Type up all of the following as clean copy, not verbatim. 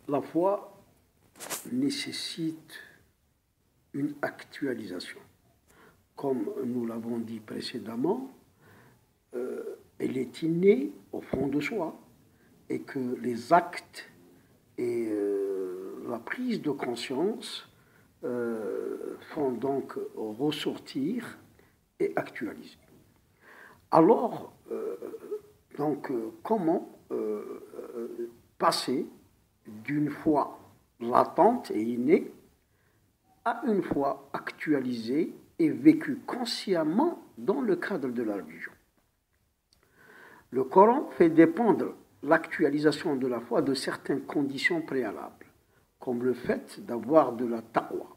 la foi nécessite une actualisation. Comme nous l'avons dit précédemment, elle est innée au fond de soi et que les actes et la prise de conscience font donc ressortir et actualiser. Alors, comment passer d'une foi latente et innée à une foi actualisée et vécue consciemment dans le cadre de la religion? Le Coran fait dépendre l'actualisation de la foi de certaines conditions préalables, comme le fait d'avoir de la taqwa,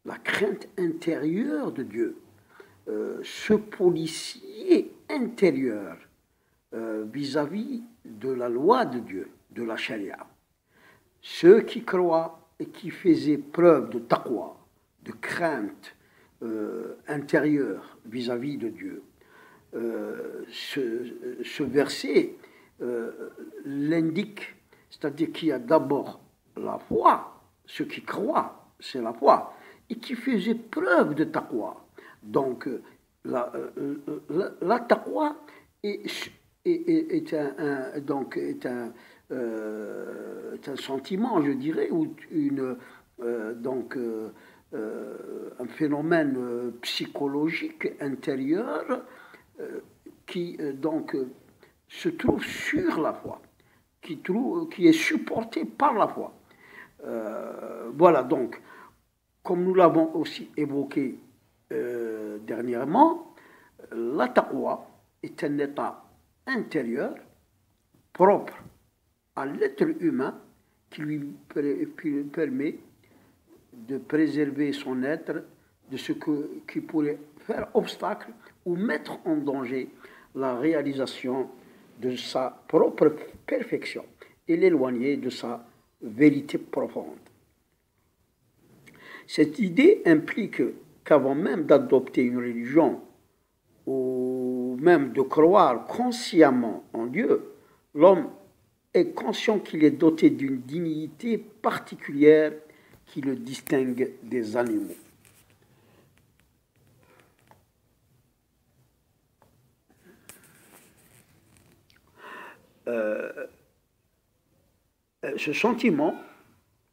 la crainte intérieure de Dieu, ce policier intérieur vis-à-vis de la loi de Dieu, de la charia. Ceux qui croient et qui faisaient preuve de taqwa, de crainte intérieure vis-à-vis de Dieu. Ce verset l'indique, c'est-à-dire qu'il y a d'abord la foi, ceux qui croient, c'est la foi, et qui faisaient preuve de taqwa. Donc, la taqwa est un sentiment, je dirais, ou un phénomène psychologique intérieur qui se trouve sur la foi, qui est supporté par la foi. Voilà, donc, comme nous l'avons aussi évoqué dernièrement, la taqwa est un état intérieur propre à l'être humain qui lui permet de préserver son être de ce qui pourrait faire obstacle ou mettre en danger la réalisation de sa propre perfection et l'éloigner de sa vérité profonde. Cette idée implique qu'avant même d'adopter une religion ou même de croire consciemment en Dieu, l'homme est conscient qu'il est doté d'une dignité particulière qui le distingue des animaux. Ce sentiment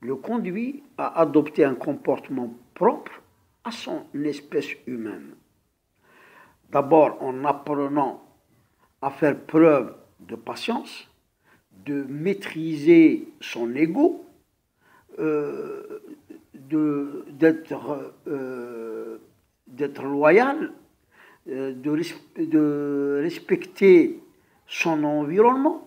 le conduit à adopter un comportement propre à son espèce humaine. D'abord en apprenant à faire preuve de patience, de maîtriser son ego, d'être loyal, de respecter son environnement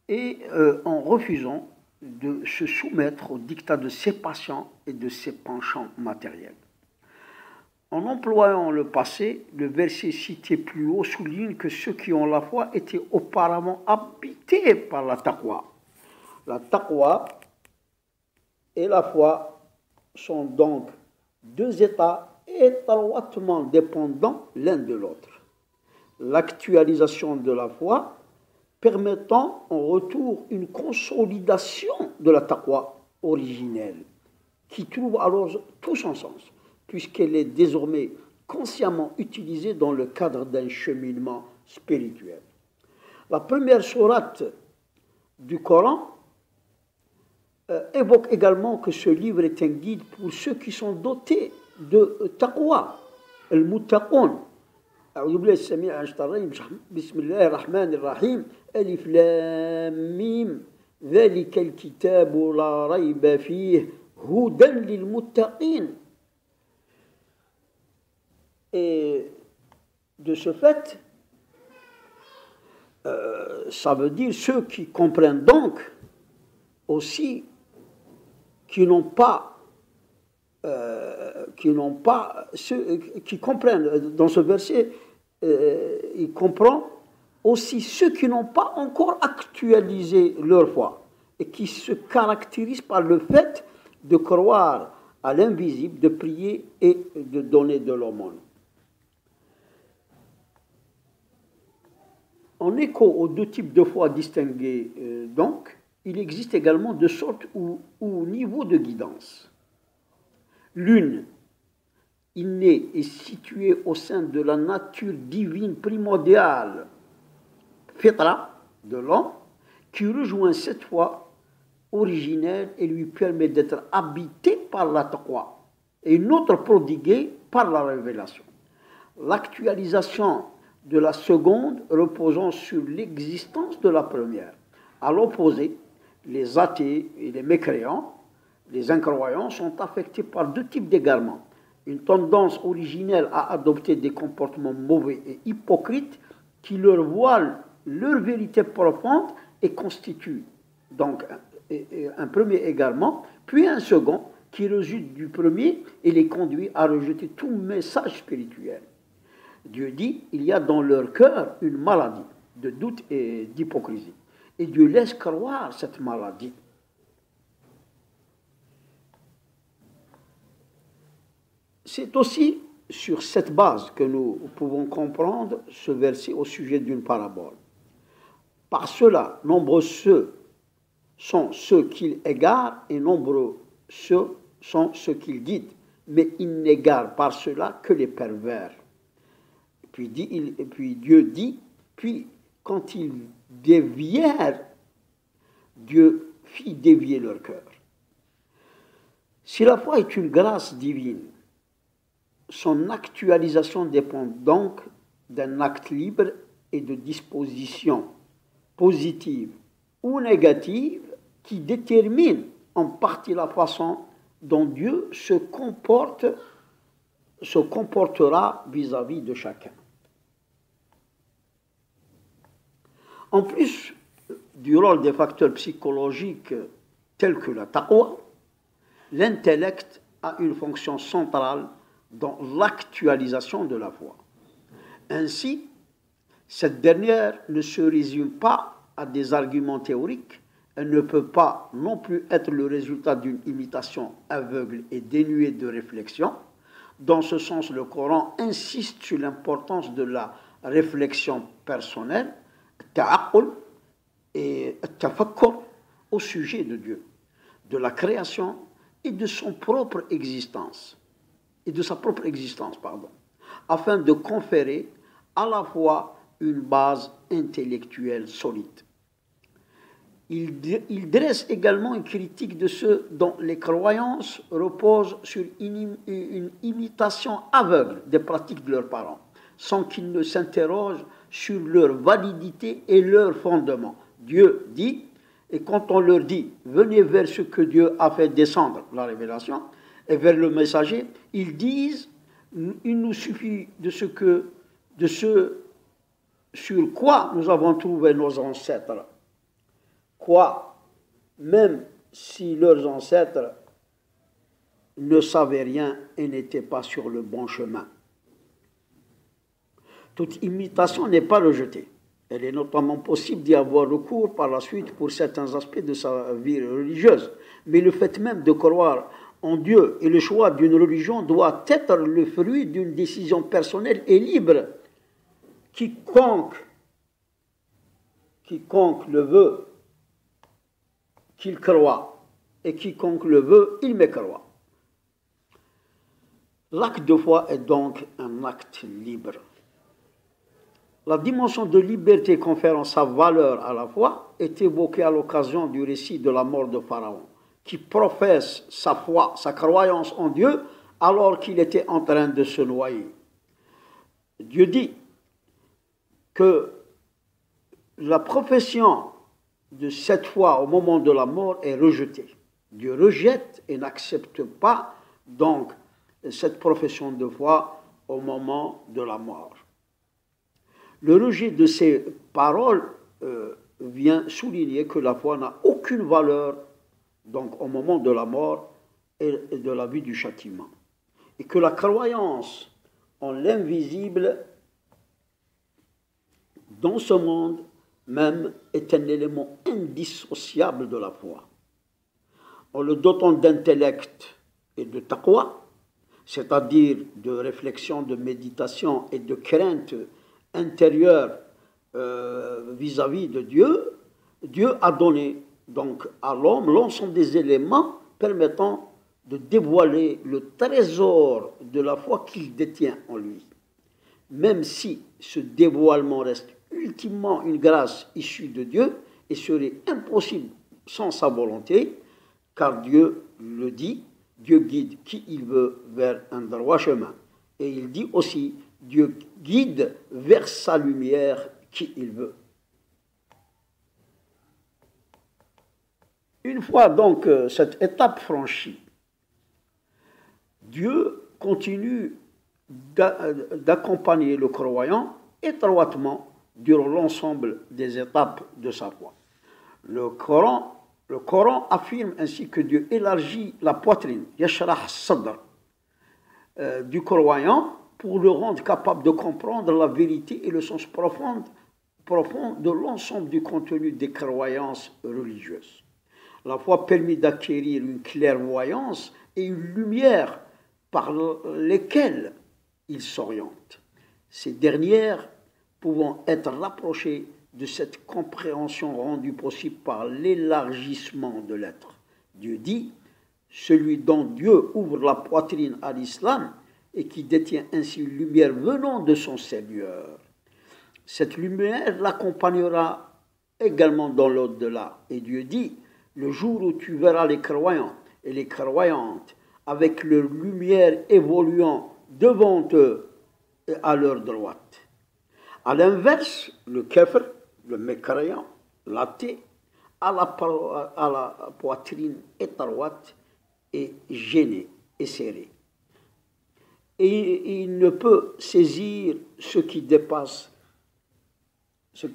et en refusant de se soumettre au diktat de ses passions et de ses penchants matériels. En employant le passé, le verset cité plus haut souligne que ceux qui ont la foi étaient auparavant habités par la taqwa. La taqwa et la foi sont donc deux états étroitement dépendants l'un de l'autre. L'actualisation de la foi permettant en retour une consolidation de la taqwa originelle, qui trouve alors tout son sens, puisqu'elle est désormais consciemment utilisée dans le cadre d'un cheminement spirituel. La première sourate du Coran évoque également que ce livre est un guide pour ceux qui sont dotés de taqwa, al-muttaqun. أعوذ بالله السميع العليم بسم الله الرحمن الرحيم ألف لام ميم ذلك الكتاب لا ريب فيه هدى للمتقين. Et de ce fait, ça veut dire ceux qui comprennent donc aussi qui n'ont pas ceux qui comprennent dans ce verset, il comprend aussi ceux qui n'ont pas encore actualisé leur foi et qui se caractérisent par le fait de croire à l'invisible, de prier et de donner de l'aumône. En écho aux deux types de foi distingués, donc, il existe également deux sortes ou niveaux de guidance. L'une, innée et située au sein de la nature divine primordiale, fitra, de l'homme, qui rejoint cette foi originelle et lui permet d'être habité par la taqwa, et une autre prodiguée par la révélation. L'actualisation de la seconde reposant sur l'existence de la première. À l'opposé, les athées et les mécréants, les incroyants, sont affectés par deux types d'égarements. Une tendance originelle à adopter des comportements mauvais et hypocrites qui leur voilent leur vérité profonde et constitue donc un premier égarement, puis un second qui résulte du premier et les conduit à rejeter tout message spirituel. Dieu dit, il y a dans leur cœur une maladie de doute et d'hypocrisie. Et Dieu laisse croire cette maladie. C'est aussi sur cette base que nous pouvons comprendre ce verset au sujet d'une parabole. Par cela, nombreux sont ceux qu'il égare et nombreux sont ceux qu'il guide, mais il n'égare par cela que les pervers. Puis Dieu dit, puis quand ils dévièrent, Dieu fit dévier leur cœur. Si la foi est une grâce divine, son actualisation dépend donc d'un acte libre et de dispositions positives ou négatives qui déterminent en partie la façon dont Dieu se comportera vis-à-vis de chacun. En plus du rôle des facteurs psychologiques tels que la taqwa, l'intellect a une fonction centrale dans l'actualisation de la foi. Ainsi, cette dernière ne se résume pas à des arguments théoriques, elle ne peut pas non plus être le résultat d'une imitation aveugle et dénuée de réflexion. Dans ce sens, le Coran insiste sur l'importance de la réflexion personnelle, ta'aqqul et tafakkur au sujet de Dieu, de la création et de son propre existence, afin de conférer à la fois une base intellectuelle solide. Il dresse également une critique de ceux dont les croyances reposent sur une imitation aveugle des pratiques de leurs parents, sans qu'ils ne s'interrogent sur leur validité et leur fondement. Dieu dit, et quand on leur dit « venez vers ce que Dieu a fait descendre », la révélation, et vers le messager, ils disent « il nous suffit de ce sur quoi nous avons trouvé nos ancêtres ». Quoi, même si leurs ancêtres ne savaient rien et n'étaient pas sur le bon chemin. Toute imitation n'est pas rejetée. Elle est notamment possible d'y avoir recours par la suite pour certains aspects de sa vie religieuse. Mais le fait même de croire en Dieu et le choix d'une religion doit être le fruit d'une décision personnelle et libre. Quiconque le veut, qu'il croit, et quiconque le veut, il mécroit. L'acte de foi est donc un acte libre. La dimension de liberté conférant sa valeur à la foi est évoquée à l'occasion du récit de la mort de Pharaon, qui professe sa foi, sa croyance en Dieu, alors qu'il était en train de se noyer. Dieu dit que la profession de cette foi au moment de la mort est rejetée. Dieu rejette et n'accepte pas donc cette profession de foi au moment de la mort. Le rejet de ces paroles vient souligner que la foi n'a aucune valeur donc au moment de la mort et de la vie du châtiment, et que la croyance en l'invisible dans ce monde même est un élément indissociable de la foi. En le dotant d'intellect et de taqwa, c'est-à-dire de réflexion, de méditation et de crainte intérieure vis-à-vis de Dieu, Dieu a donné donc à l'homme l'ensemble des éléments permettant de dévoiler le trésor de la foi qu'il détient en lui. Même si ce dévoilement reste ultimement une grâce issue de Dieu et serait impossible sans sa volonté, car Dieu le dit, Dieu guide qui il veut vers un droit chemin. Et il dit aussi, Dieu guide vers sa lumière qui il veut. Une fois donc cette étape franchie, Dieu continue d'accompagner le croyant étroitement durant l'ensemble des étapes de sa foi. Le Coran affirme ainsi que Dieu élargit la poitrine, yashrah sadr, du croyant pour le rendre capable de comprendre la vérité et le sens profond de l'ensemble du contenu des croyances religieuses. La foi permet d'acquérir une clairvoyance et une lumière par lesquelles il s'oriente. Ces dernières pouvant être rapprochées de cette compréhension rendue possible par l'élargissement de l'être. Dieu dit, celui dont Dieu ouvre la poitrine à l'islam et qui détient ainsi une lumière venant de son Seigneur. Cette lumière l'accompagnera également dans l'au-delà. Et Dieu dit, le jour où tu verras les croyants et les croyantes avec leur lumière évoluant devant eux et à leur droite. À l'inverse, le kafir, le mécréant, l'athée, à la poitrine étroite et gênée et serrée. Et il ne peut saisir ce qui dépasse,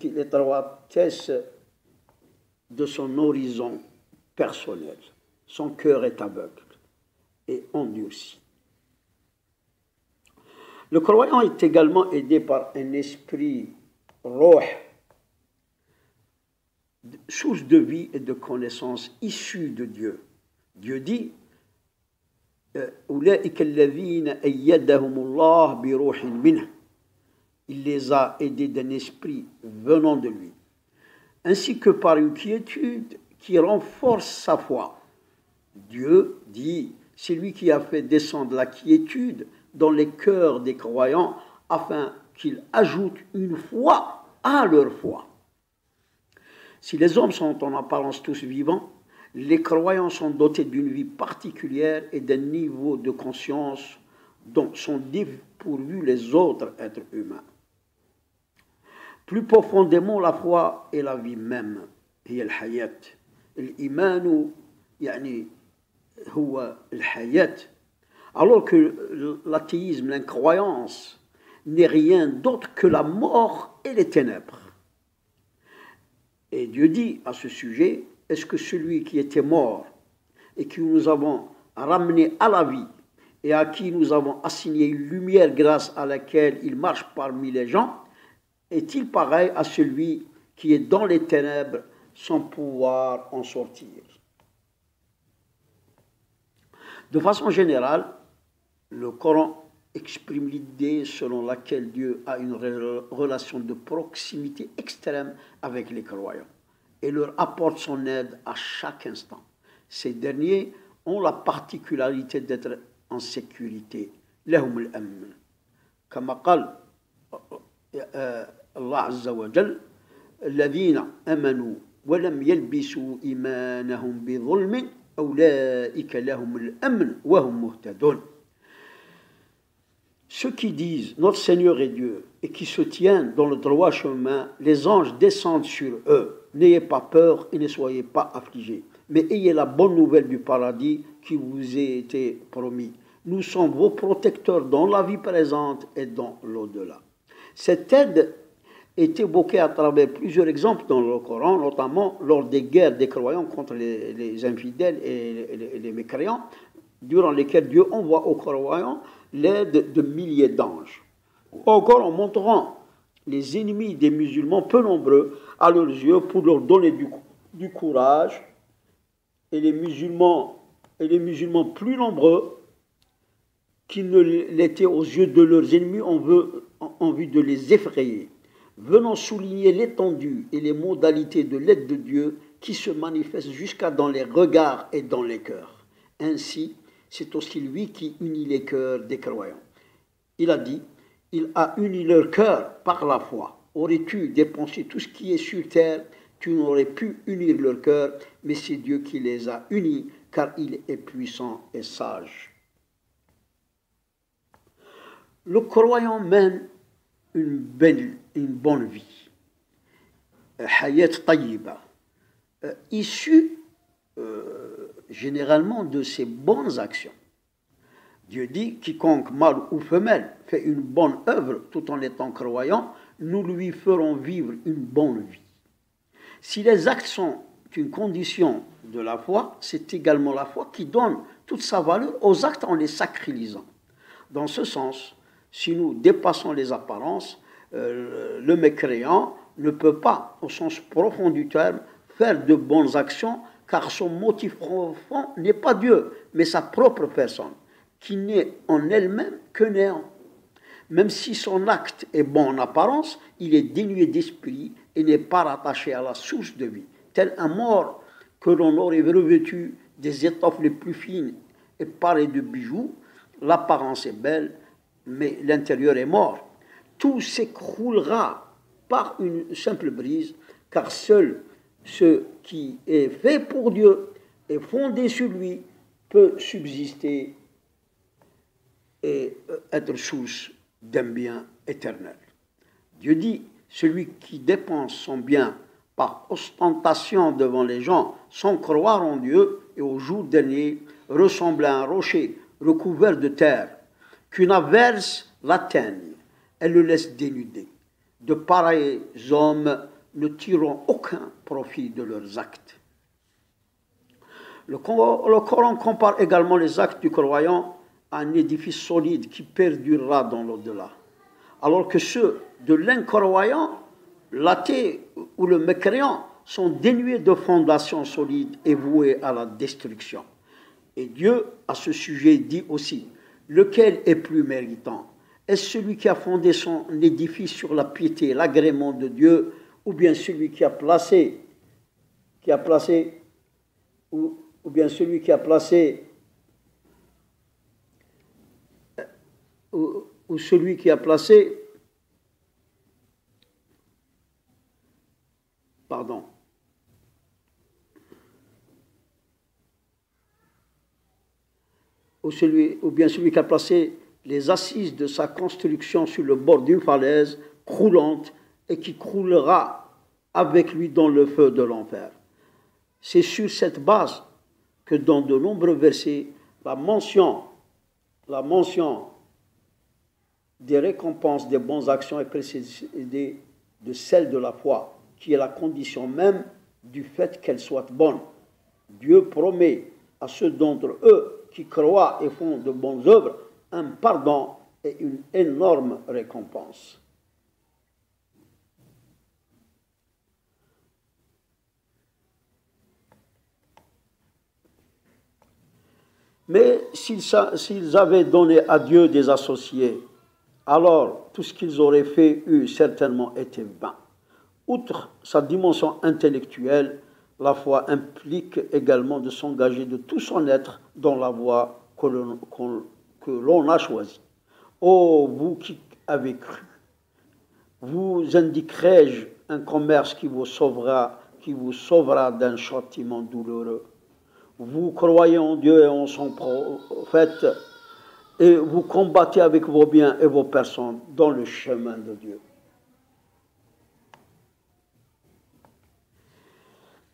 l'étroitesse de son horizon personnel. Son cœur est aveugle et endurci. Le croyant est également aidé par un esprit roh, source de vie et de connaissance issue de Dieu. Dieu dit, il les a aidés d'un esprit venant de lui, ainsi que par une quiétude qui renforce sa foi. Dieu dit, c'est lui qui a fait descendre la quiétude dans les cœurs des croyants afin qu'ils ajoutent une foi à leur foi. Si les hommes sont en apparence tous vivants, les croyants sont dotés d'une vie particulière et d'un niveau de conscience dont sont dépourvus les autres êtres humains. Plus profondément, la foi est la vie même. هي الحياة. الإيمان يعني هو الحياة. Alors que l'athéisme, l'incroyance, n'est rien d'autre que la mort et les ténèbres. Et Dieu dit à ce sujet, est-ce que celui qui était mort et que nous avons ramené à la vie et à qui nous avons assigné une lumière grâce à laquelle il marche parmi les gens, est-il pareil à celui qui est dans les ténèbres sans pouvoir en sortir? De façon générale, le Coran exprime l'idée selon laquelle Dieu a une relation de proximité extrême avec les croyants et leur apporte son aide à chaque instant. Ces derniers ont la particularité d'être en sécurité. لهم الأمن. كما قال الله عز وجل الذين آمنوا ولم يلبسوا إيمانهم بظلم أولئك لهم الأمن وهم مهتدون. Ceux qui disent notre Seigneur est Dieu et qui se tiennent dans le droit chemin, les anges descendent sur eux. N'ayez pas peur et ne soyez pas affligés, mais ayez la bonne nouvelle du paradis qui vous a été promis. Nous sommes vos protecteurs dans la vie présente et dans l'au-delà. Cette aide est évoquée à travers plusieurs exemples dans le Coran, notamment lors des guerres des croyants contre les infidèles et les mécréants, durant lesquelles Dieu envoie aux croyants l'aide de milliers d'anges. Encore en montrant les ennemis des musulmans peu nombreux à leurs yeux pour leur donner du courage, et les musulmans plus nombreux qui ne l'étaient aux yeux de leurs ennemis en vue de les effrayer, venant souligner l'étendue et les modalités de l'aide de Dieu qui se manifeste jusqu'à dans les regards et dans les cœurs. Ainsi, c'est aussi lui qui unit les cœurs des croyants. Il a dit, il a uni leur cœur par la foi. Aurais-tu dépensé tout ce qui est sur terre, tu n'aurais pu unir leur cœur, mais c'est Dieu qui les a unis, car il est puissant et sage. Le croyant mène une bonne vie, hayat tayyiba, issue généralement de ses bonnes actions. Dieu dit, quiconque mâle ou femelle fait une bonne œuvre tout en étant croyant, nous lui ferons vivre une bonne vie. Si les actes sont une condition de la foi, c'est également la foi qui donne toute sa valeur aux actes en les sacralisant. Dans ce sens, si nous dépassons les apparences, le mécréant ne peut pas, au sens profond du terme, faire de bonnes actions, car son motif profond n'est pas Dieu, mais sa propre personne, qui n'est en elle-même que néant. Même si son acte est bon en apparence, il est dénué d'esprit et n'est pas rattaché à la source de vie. Tel un mort que l'on aurait revêtu des étoffes les plus fines et paré de bijoux, l'apparence est belle, mais l'intérieur est mort. Tout s'écroulera par une simple brise, car seul ce qui est fait pour Dieu et fondé sur lui peut subsister et être source d'un bien éternel. Dieu dit, celui qui dépense son bien par ostentation devant les gens, sans croire en Dieu, et au jour dernier ressemble à un rocher recouvert de terre, qu'une averse l'atteigne, elle le laisse dénudé. De pareils hommes ne tireront aucun profit de leurs actes. Le Coran compare également les actes du croyant à un édifice solide qui perdurera dans l'au-delà, alors que ceux de l'incroyant, l'athée ou le mécréant sont dénués de fondations solides et voués à la destruction. Et Dieu, à ce sujet, dit aussi, lequel est plus méritant? Est-ce celui qui a fondé son édifice sur la piété et l'agrément de Dieu, ou bien celui qui a placé les assises de sa construction sur le bord d'une falaise croulante et qui croulera avec lui dans le feu de l'enfer. C'est sur cette base que dans de nombreux versets, la mention des récompenses des bonnes actions est précédée de celle de la foi, qui est la condition même du fait qu'elle soit bonne. Dieu promet à ceux d'entre eux qui croient et font de bonnes œuvres un pardon et une énorme récompense. Mais s'ils avaient donné à Dieu des associés, alors tout ce qu'ils auraient fait eût certainement été vain. Outre sa dimension intellectuelle, la foi implique également de s'engager de tout son être dans la voie que l'on a choisie. Ô vous qui avez cru, vous indiquerai-je un commerce qui vous sauvera d'un châtiment douloureux. Vous croyez en Dieu et en son prophète, et vous combattez avec vos biens et vos personnes dans le chemin de Dieu.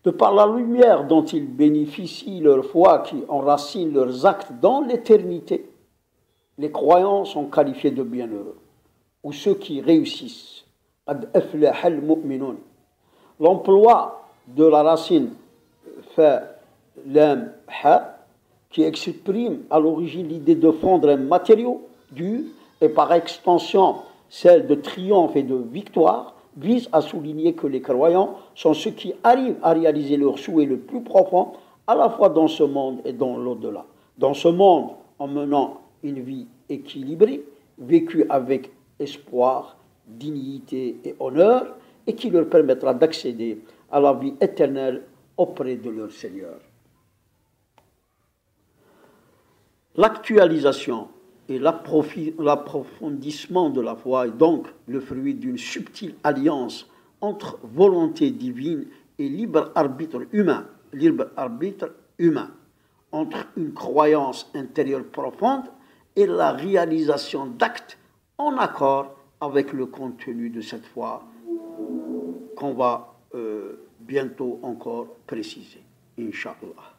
De par la lumière dont ils bénéficient, leur foi qui enracine leurs actes dans l'éternité, les croyants sont qualifiés de bienheureux, ou ceux qui réussissent. Ad aflaha al-mu'minun. L'emploi de la racine fa lam ha, qui exprime à l'origine l'idée de fondre un matériau dur et par extension celle de triomphe et de victoire, vise à souligner que les croyants sont ceux qui arrivent à réaliser leur souhait le plus profond, à la fois dans ce monde et dans l'au-delà. Dans ce monde, en menant une vie équilibrée, vécue avec espoir, dignité et honneur, et qui leur permettra d'accéder à la vie éternelle auprès de leur Seigneur. L'actualisation et l'approfondissement de la foi est donc le fruit d'une subtile alliance entre volonté divine et libre arbitre humain, entre une croyance intérieure profonde et la réalisation d'actes en accord avec le contenu de cette foi qu'on va bientôt encore préciser, Inch'Allah.